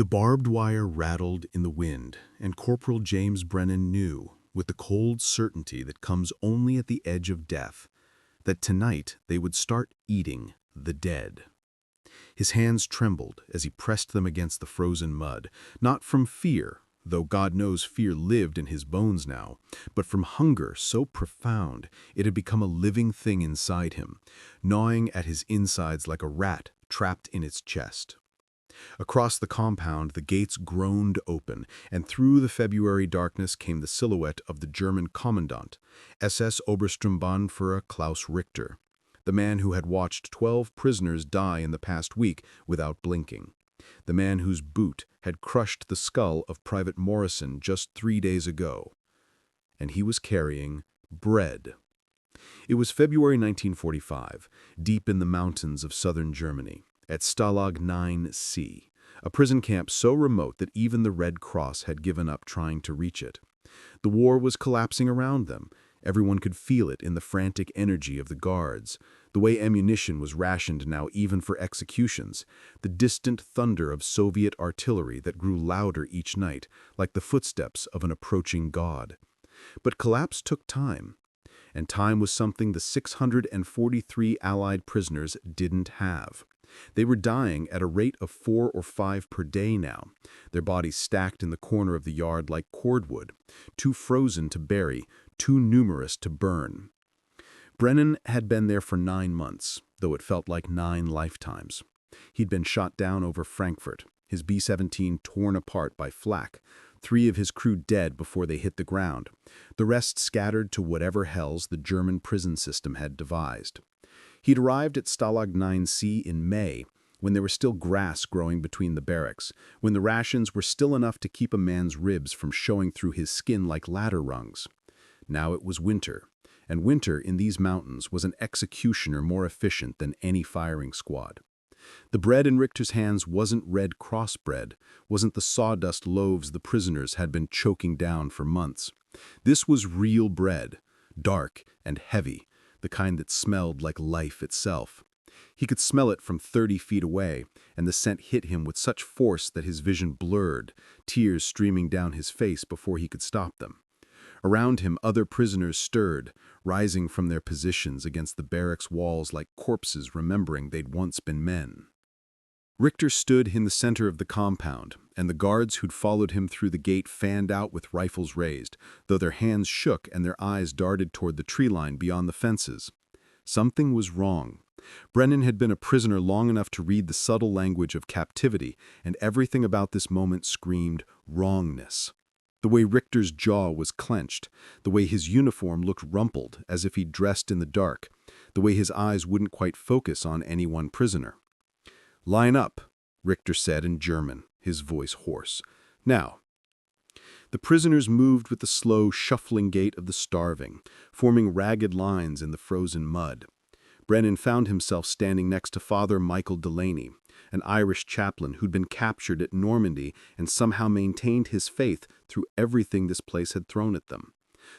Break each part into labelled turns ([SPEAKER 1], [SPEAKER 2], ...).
[SPEAKER 1] The barbed wire rattled in the wind, and Corporal James Brennan knew, with the cold certainty that comes only at the edge of death, that tonight they would start eating the dead. His hands trembled as he pressed them against the frozen mud, not from fear, though God knows fear lived in his bones now, but from hunger so profound it had become a living thing inside him, gnawing at his insides like a rat trapped in its chest. Across the compound, the gates groaned open, and through the February darkness came the silhouette of the German commandant, SS-Obersturmbannführer Klaus Richter, the man who had watched 12 prisoners die in the past week without blinking, the man whose boot had crushed the skull of Private Morrison just 3 days ago. And he was carrying bread. It was February 1945, deep in the mountains of southern Germany, at Stalag IX-C, a prison camp so remote that even the Red Cross had given up trying to reach it. The war was collapsing around them. Everyone could feel it in the frantic energy of the guards, the way ammunition was rationed now even for executions, the distant thunder of Soviet artillery that grew louder each night, like the footsteps of an approaching god. But collapse took time, and time was something the 643 Allied prisoners didn't have. They were dying at a rate of 4 or 5 per day now, their bodies stacked in the corner of the yard like cordwood, too frozen to bury, too numerous to burn. Brennan had been there for 9 months, though it felt like 9 lifetimes. He'd been shot down over Frankfurt, his B-17 torn apart by flak, 3 of his crew dead before they hit the ground, the rest scattered to whatever hells the German prison system had devised. He'd arrived at Stalag IX-C in May, when there was still grass growing between the barracks, when the rations were still enough to keep a man's ribs from showing through his skin like ladder rungs. Now it was winter, and winter in these mountains was an executioner more efficient than any firing squad. The bread in Richter's hands wasn't Red Cross bread, wasn't the sawdust loaves the prisoners had been choking down for months. This was real bread, dark and heavy, the kind that smelled like life itself. He could smell it from 30 feet away, and the scent hit him with such force that his vision blurred, tears streaming down his face before he could stop them. Around him, other prisoners stirred, rising from their positions against the barracks walls like corpses remembering they'd once been men. Richter stood in the center of the compound, and the guards who'd followed him through the gate fanned out with rifles raised, though their hands shook and their eyes darted toward the tree line beyond the fences. Something was wrong. Brennan had been a prisoner long enough to read the subtle language of captivity, and everything about this moment screamed wrongness. The way Richter's jaw was clenched, the way his uniform looked rumpled as if he'd dressed in the dark, the way his eyes wouldn't quite focus on any one prisoner. "Line up," Richter said in German, his voice hoarse. "Now." The prisoners moved with the slow, shuffling gait of the starving, forming ragged lines in the frozen mud. Brennan found himself standing next to Father Michael Delaney, an Irish chaplain who'd been captured at Normandy and somehow maintained his faith through everything this place had thrown at them.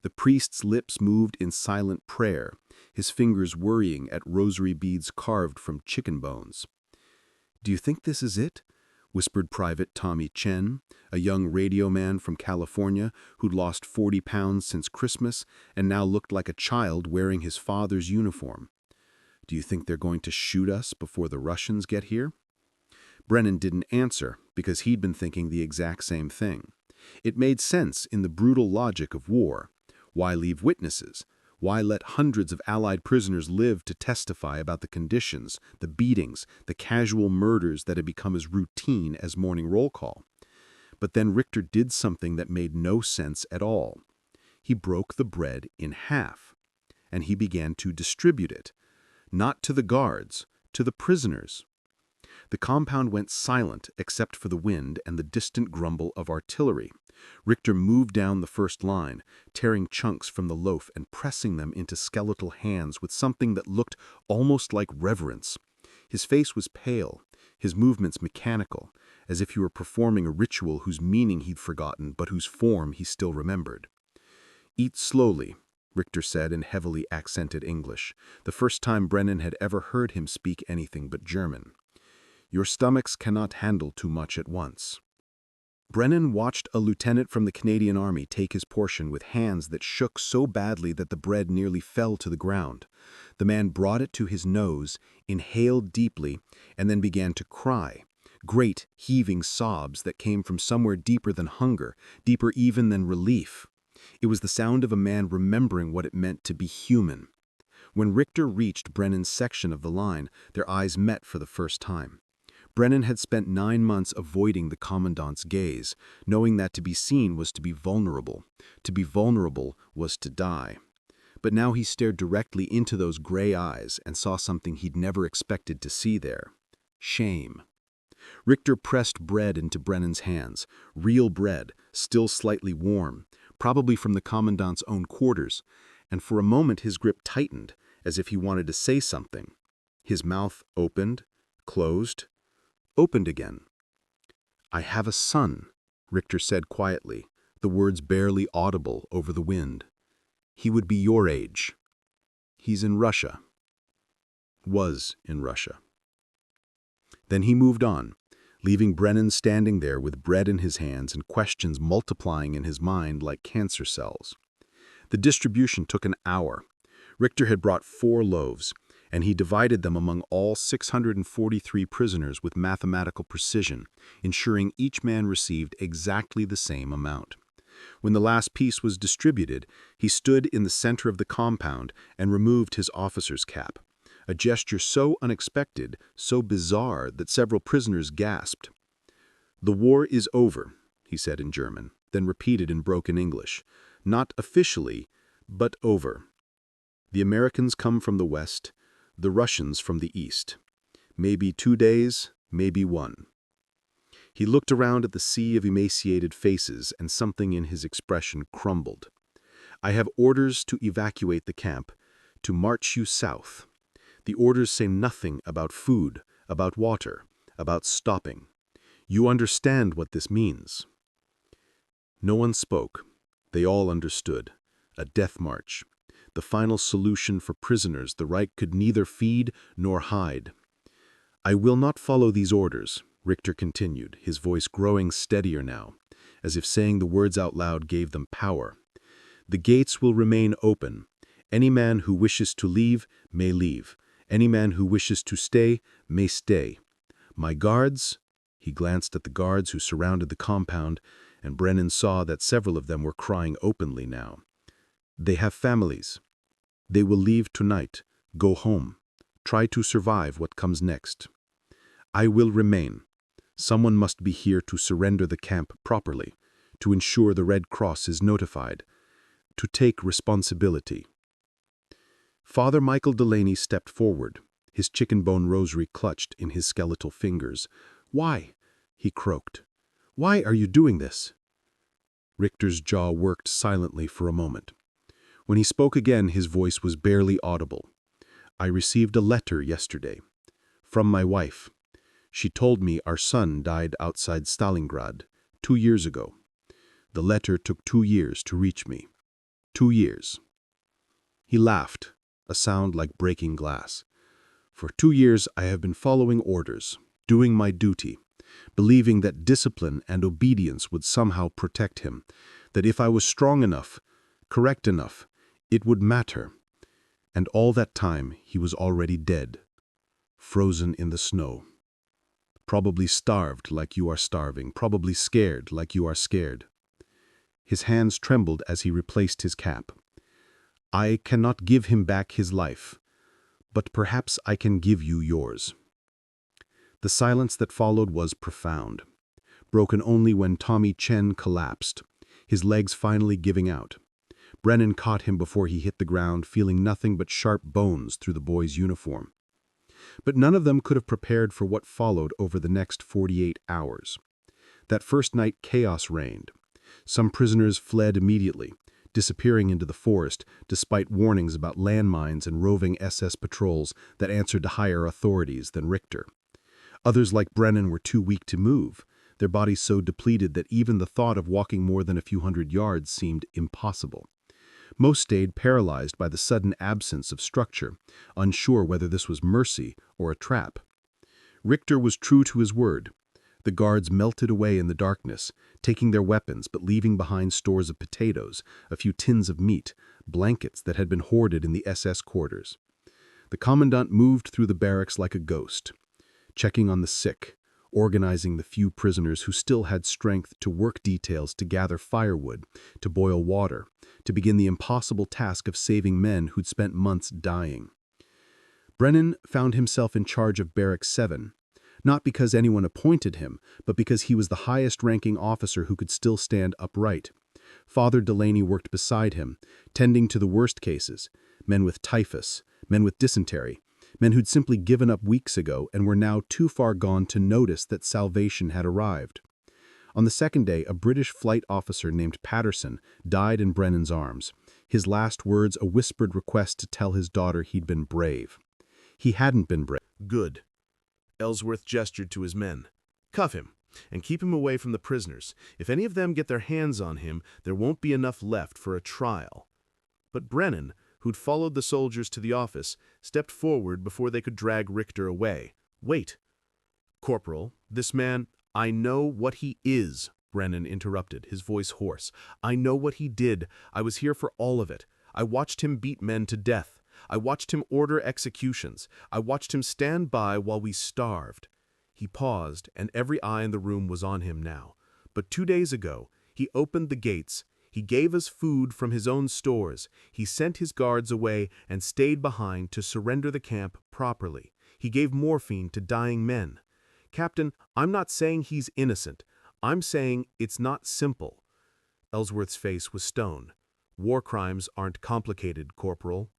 [SPEAKER 1] The priest's lips moved in silent prayer, his fingers worrying at rosary beads carved from chicken bones. "Do you think this is it?" whispered Private Tommy Chen, a young radio man from California who'd lost 40 pounds since Christmas and now looked like a child wearing his father's uniform. "Do you think they're going to shoot us before the Russians get here?" Brennan didn't answer because he'd been thinking the exact same thing. It made sense in the brutal logic of war. Why leave witnesses? Why let hundreds of Allied prisoners live to testify about the conditions, the beatings, the casual murders that had become as routine as morning roll call? But then Richter did something that made no sense at all. He broke the bread in half, and he began to distribute it, not to the guards, to the prisoners. The compound went silent except for the wind and the distant grumble of artillery. Richter moved down the first line, tearing chunks from the loaf and pressing them into skeletal hands with something that looked almost like reverence. His face was pale, his movements mechanical, as if he were performing a ritual whose meaning he'd forgotten but whose form he still remembered. "Eat slowly," Richter said in heavily accented English, the first time Brennan had ever heard him speak anything but German. "Your stomachs cannot handle too much at once." Brennan watched a lieutenant from the Canadian Army take his portion with hands that shook so badly that the bread nearly fell to the ground. The man brought it to his nose, inhaled deeply, and then began to cry. Great, heaving sobs that came from somewhere deeper than hunger, deeper even than relief. It was the sound of a man remembering what it meant to be human. When Richter reached Brennan's section of the line, their eyes met for the first time. Brennan had spent 9 months avoiding the commandant's gaze, knowing that to be seen was to be vulnerable. To be vulnerable was to die. But now he stared directly into those gray eyes and saw something he'd never expected to see there. Shame. Richter pressed bread into Brennan's hands, real bread, still slightly warm, probably from the commandant's own quarters, and for a moment his grip tightened, as if he wanted to say something. His mouth opened, closed, opened again. "I have a son," Richter said quietly, the words barely audible over the wind. "He would be your age. He's in Russia." Was in Russia. Then he moved on, leaving Brennan standing there with bread in his hands and questions multiplying in his mind like cancer cells. The distribution took an hour. Richter had brought 4 loaves, and he divided them among all 643 prisoners with mathematical precision, ensuring each man received exactly the same amount. When the last piece was distributed, he stood in the center of the compound and removed his officer's cap, a gesture so unexpected, so bizarre that several prisoners gasped. "The war is over," he said in German, then repeated in broken English. "Not officially, but over. The Americans come from the west, the Russians from the east. Maybe 2 days, maybe 1. He looked around at the sea of emaciated faces, and something in his expression crumbled. "I have orders to evacuate the camp, to march you south. The orders say nothing about food, about water, about stopping. You understand what this means." No one spoke. They all understood. A death march. The final solution for prisoners the Reich could neither feed nor hide. "I will not follow these orders," Richter continued, his voice growing steadier now, as if saying the words out loud gave them power. "The gates will remain open. Any man who wishes to leave may leave. Any man who wishes to stay may stay. My guards," he glanced at the guards who surrounded the compound, and Brennan saw that several of them were crying openly now. "They have families. They will leave tonight, go home, try to survive what comes next. I will remain. Someone must be here to surrender the camp properly, to ensure the Red Cross is notified, to take responsibility." Father Michael Delaney stepped forward, his chicken bone rosary clutched in his skeletal fingers. "Why?" he croaked. "Why are you doing this?" Richter's jaw worked silently for a moment. When he spoke again, his voice was barely audible. "I received a letter yesterday. From my wife. She told me our son died outside Stalingrad 2 years ago. The letter took 2 years to reach me. 2 years." He laughed, a sound like breaking glass. "For 2 years I have been following orders, doing my duty, believing that discipline and obedience would somehow protect him, that if I was strong enough, correct enough, it would matter. And all that time he was already dead, frozen in the snow. Probably starved like you are starving, probably scared like you are scared." His hands trembled as he replaced his cap. "I cannot give him back his life, but perhaps I can give you yours." The silence that followed was profound, broken only when Tommy Chen collapsed, his legs finally giving out. Brennan caught him before he hit the ground, feeling nothing but sharp bones through the boy's uniform. But none of them could have prepared for what followed over the next 48 hours. That first night, chaos reigned. Some prisoners fled immediately, disappearing into the forest, despite warnings about landmines and roving SS patrols that answered to higher authorities than Richter. Others, like Brennan, were too weak to move, their bodies so depleted that even the thought of walking more than a few hundred yards seemed impossible. Most stayed paralyzed by the sudden absence of structure, unsure whether this was mercy or a trap. Richter was true to his word. The guards melted away in the darkness, taking their weapons but leaving behind stores of potatoes, a few tins of meat, blankets that had been hoarded in the SS quarters. The commandant moved through the barracks like a ghost, checking on the sick, organizing the few prisoners who still had strength to work details to gather firewood, to boil water, to begin the impossible task of saving men who'd spent months dying. Brennan found himself in charge of Barrack 7, not because anyone appointed him, but because he was the highest-ranking officer who could still stand upright. Father Delaney worked beside him, tending to the worst cases, men with typhus, men with dysentery, men who'd simply given up weeks ago and were now too far gone to notice that salvation had arrived. On the second day, a British flight officer named Patterson died in Brennan's arms, his last words a whispered request to tell his daughter he'd been brave. He hadn't been brave.
[SPEAKER 2] Good. Ellsworth gestured to his men. Cuff him, and keep him away from the prisoners. If any of them get their hands on him, there won't be enough left for a trial. But Brennan, who'd followed the soldiers to the office, stepped forward before they could drag Richter away. Wait. Corporal, this man, I know what he is, Brennan interrupted, his voice hoarse. I know what he did. I was here for all of it. I watched him beat men to death. I watched him order executions. I watched him stand by while we starved. He paused, and every eye in the room was on him now. But 2 days ago, he opened the gates. He gave us food from his own stores. He sent his guards away and stayed behind to surrender the camp properly. He gave morphine to dying men. Captain, I'm not saying he's innocent. I'm saying it's not simple. Ellsworth's face was stone. War crimes aren't complicated, Corporal.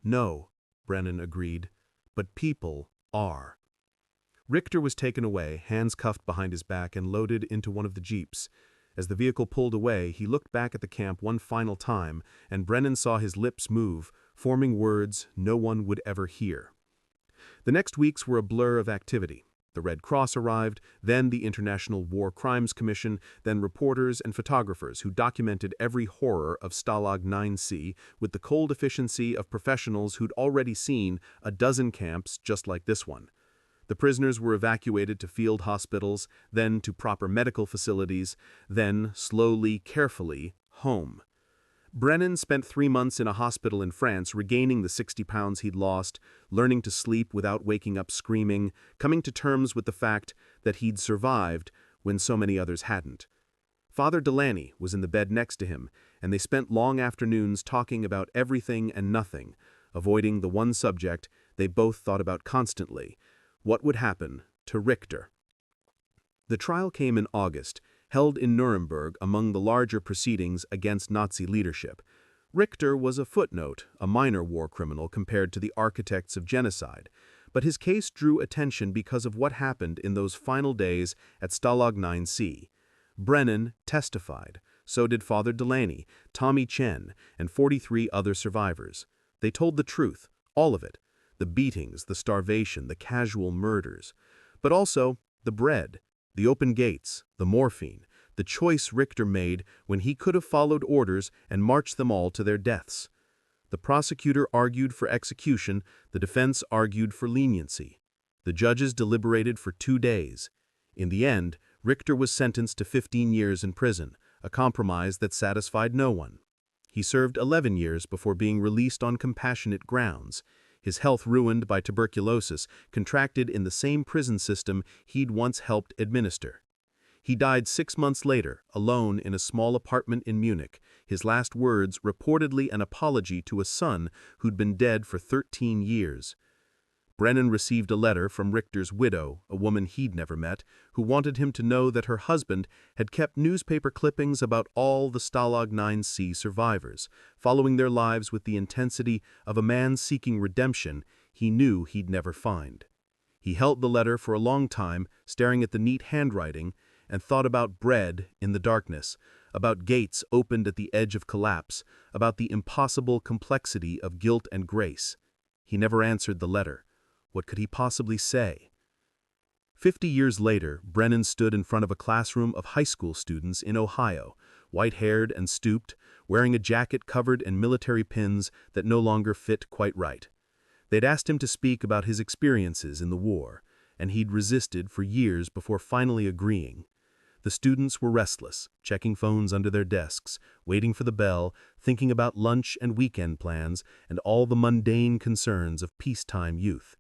[SPEAKER 2] No, Brennan agreed, but people are. Richter was taken away, hands cuffed behind his back, and loaded into one of the jeeps. As the vehicle pulled away, he looked back at the camp one final time, and Brennan saw his lips move, forming words no one would ever hear. The next weeks were a blur of activity. The Red Cross arrived, then the International War Crimes Commission, then reporters and photographers who documented every horror of Stalag IX-C with the cold efficiency of professionals who'd already seen a dozen camps just like this one. The prisoners were evacuated to field hospitals, then to proper medical facilities, then, slowly, carefully, home. Brennan spent 3 months in a hospital in France regaining the 60 pounds he'd lost, learning to sleep without waking up screaming, coming to terms with the fact that he'd survived when so many others hadn't. Father Delaney was in the bed next to him, and they spent long afternoons talking about everything and nothing, avoiding the one subject they both thought about constantly: what would happen to Richter? The trial came in August, held in Nuremberg among the larger proceedings against Nazi leadership. Richter was a footnote, a minor war criminal compared to the architects of genocide, but his case drew attention because of what happened in those final days at Stalag IX-C. Brennan testified, so did Father Delaney, Tommy Chen, and 43 other survivors. They told the truth, all of it, the beatings, the starvation, the casual murders, but also the bread, the open gates, the morphine, the choice Richter made when he could have followed orders and marched them all to their deaths. The prosecutor argued for execution, the defense argued for leniency. The judges deliberated for 2 days. In the end, Richter was sentenced to 15 years in prison, a compromise that satisfied no one. He served 11 years before being released on compassionate grounds. His health ruined by tuberculosis, contracted in the same prison system he'd once helped administer. He died 6 months later, alone in a small apartment in Munich, his last words reportedly an apology to a son who'd been dead for 13 years. Brennan received a letter from Richter's widow, a woman he'd never met, who wanted him to know that her husband had kept newspaper clippings about all the Stalag IX-C survivors, following their lives with the intensity of a man seeking redemption he knew he'd never find. He held the letter for a long time, staring at the neat handwriting, and thought about bread in the darkness, about gates opened at the edge of collapse, about the impossible complexity of guilt and grace. He never answered the letter. What could he possibly say? 50 years later, Brennan stood in front of a classroom of high school students in Ohio, white-haired and stooped, wearing a jacket covered in military pins that no longer fit quite right. They'd asked him to speak about his experiences in the war, and he'd resisted for years before finally agreeing. The students were restless, checking phones under their desks, waiting for the bell, thinking about lunch and weekend plans, and all the mundane concerns of peacetime youth.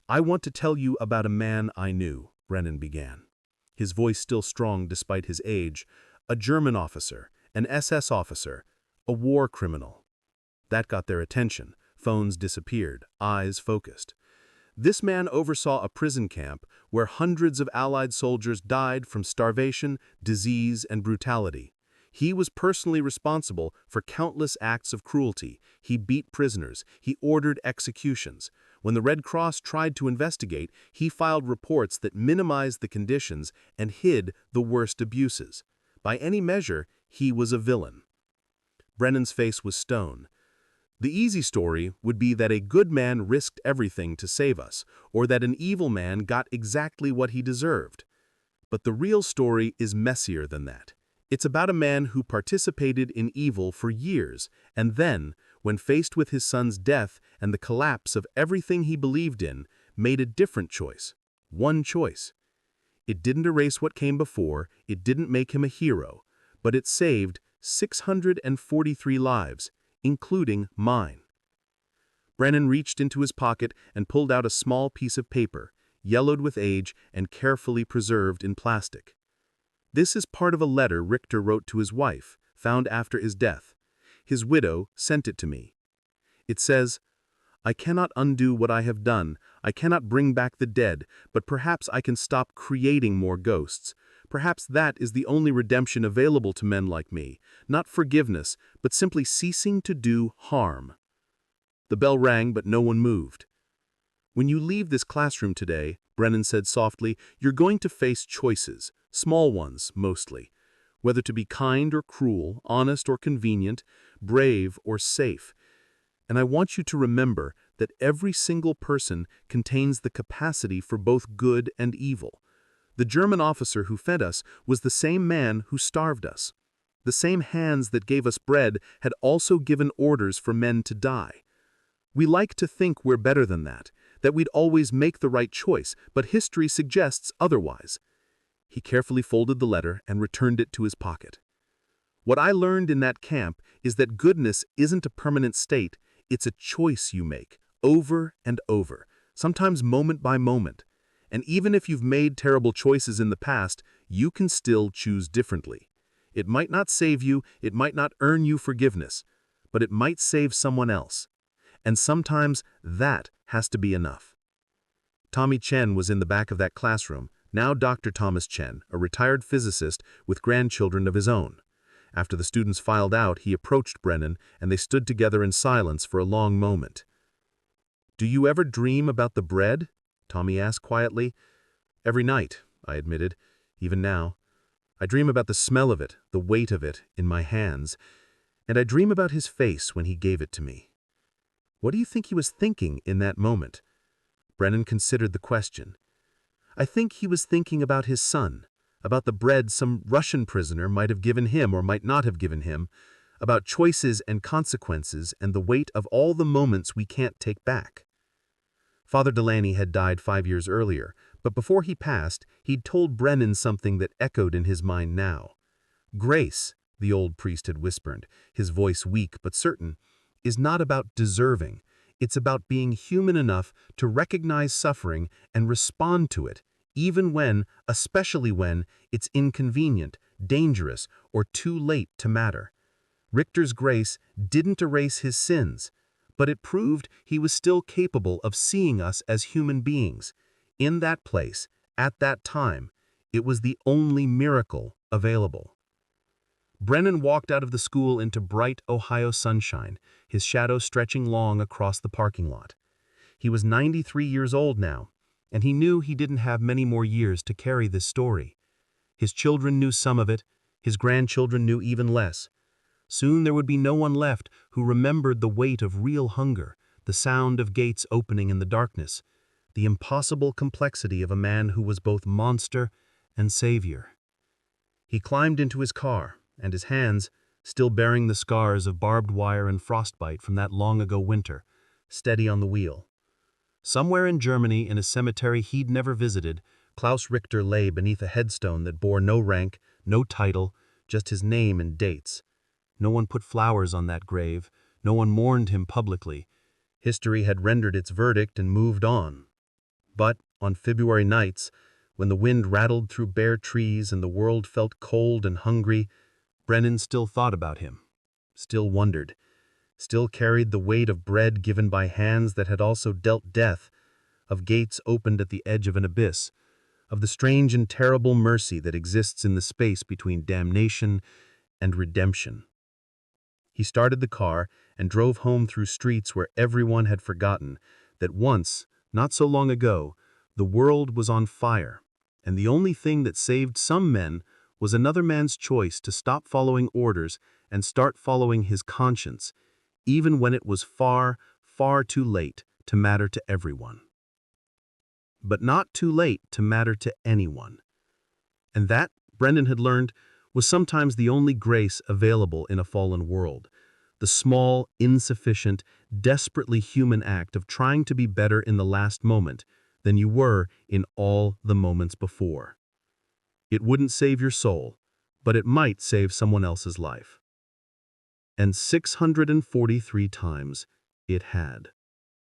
[SPEAKER 2] "I want to tell you about a man I knew," Brennan began, his voice still strong despite his age, "a German officer, an SS officer, a war criminal." That got their attention. Phones disappeared, eyes focused. This man oversaw a prison camp where hundreds of Allied soldiers died from starvation, disease, and brutality. He was personally responsible for countless acts of cruelty. He beat prisoners. He ordered executions. When the Red Cross tried to investigate, he filed reports that minimized the conditions and hid the worst abuses. By any measure, he was a villain. Brennan's face was stone. The easy story would be that a good man risked everything to save us, or that an evil man got exactly what he deserved. But the real story is messier than that. It's about a man who participated in evil for years, and then, when faced with his son's death and the collapse of everything he believed in, made a different choice. One choice. It didn't erase what came before, it didn't make him a hero, but it saved 643 lives, including mine. Brennan reached into his pocket and pulled out a small piece of paper, yellowed with age and carefully preserved in plastic. This is part of a letter Richter wrote to his wife, found after his death. His widow sent it to me. It says, "I cannot undo what I have done, I cannot bring back the dead, but perhaps I can stop creating more ghosts. Perhaps that is the only redemption available to men like me, not forgiveness, but simply ceasing to do harm." The bell rang, but no one moved. "When you leave this classroom today," Brennan said softly, "you're going to face choices, small ones mostly, whether to be kind or cruel, honest or convenient, brave or safe. And I want you to remember that every single person contains the capacity for both good and evil. The German officer who fed us was the same man who starved us. The same hands that gave us bread had also given orders for men to die. We like to think we're better than that we'd always make the right choice, but history suggests otherwise." He carefully folded the letter and returned it to his pocket. "What I learned in that camp is that goodness isn't a permanent state, it's a choice you make, over and over, sometimes moment by moment. And even if you've made terrible choices in the past, you can still choose differently. It might not save you, it might not earn you forgiveness, but it might save someone else. And sometimes that has to be enough." Tommy Chen was in the back of that classroom, now Dr. Thomas Chen, a retired physicist with grandchildren of his own. After the students filed out, he approached Brennan, and they stood together in silence for a long moment. "Do you ever dream about the bread?" Tommy asked quietly. "Every night," I admitted, "even now. I dream about the smell of it, the weight of it, in my hands, and I dream about his face when he gave it to me." "What do you think he was thinking in that moment?" Brennan considered the question. "I think he was thinking about his son, about the bread some Russian prisoner might have given him or might not have given him, about choices and consequences and the weight of all the moments we can't take back." Father Delaney had died 5 years earlier, but before he passed, he'd told Brennan something that echoed in his mind now. "Grace," the old priest had whispered, his voice weak but certain, "is not about deserving. It's about being human enough to recognize suffering and respond to it, even when, especially when, it's inconvenient, dangerous, or too late to matter." Richter's grace didn't erase his sins, but it proved he was still capable of seeing us as human beings. In that place, at that time, it was the only miracle available. Brennan walked out of the school into bright Ohio sunshine, his shadow stretching long across the parking lot. He was 93 years old now, and he knew he didn't have many more years to carry this story. His children knew some of it, his grandchildren knew even less. Soon there would be no one left who remembered the weight of real hunger, the sound of gates opening in the darkness, the impossible complexity of a man who was both monster and savior. He climbed into his car, and his hands, still bearing the scars of barbed wire and frostbite from that long-ago winter, steady on the wheel.
[SPEAKER 3] Somewhere in Germany, in a cemetery he'd never visited, Klaus Richter lay beneath a headstone that bore no rank, no title, just his name and dates. No one put flowers on that grave, no one mourned him publicly. History had rendered its verdict and moved on. But, on February nights, when the wind rattled through bare trees and the world felt cold and hungry, Brennan still thought about him, still wondered, still carried the weight of bread given by hands that had also dealt death, of gates opened at the edge of an abyss, of the strange and terrible mercy that exists in the space between damnation and redemption. He started the car and drove home through streets where everyone had forgotten that once, not so long ago, the world was on fire, and the only thing that saved some men was another man's choice to stop following orders and start following his conscience, even when it was far, far too late to matter to everyone. But not too late to matter to anyone. And that, Brennan had learned, was sometimes the only grace available in a fallen world, the small, insufficient, desperately human act of trying to be better in the last moment than you were in all the moments before. It wouldn't save your soul, but it might save someone else's life. And 643 times it had.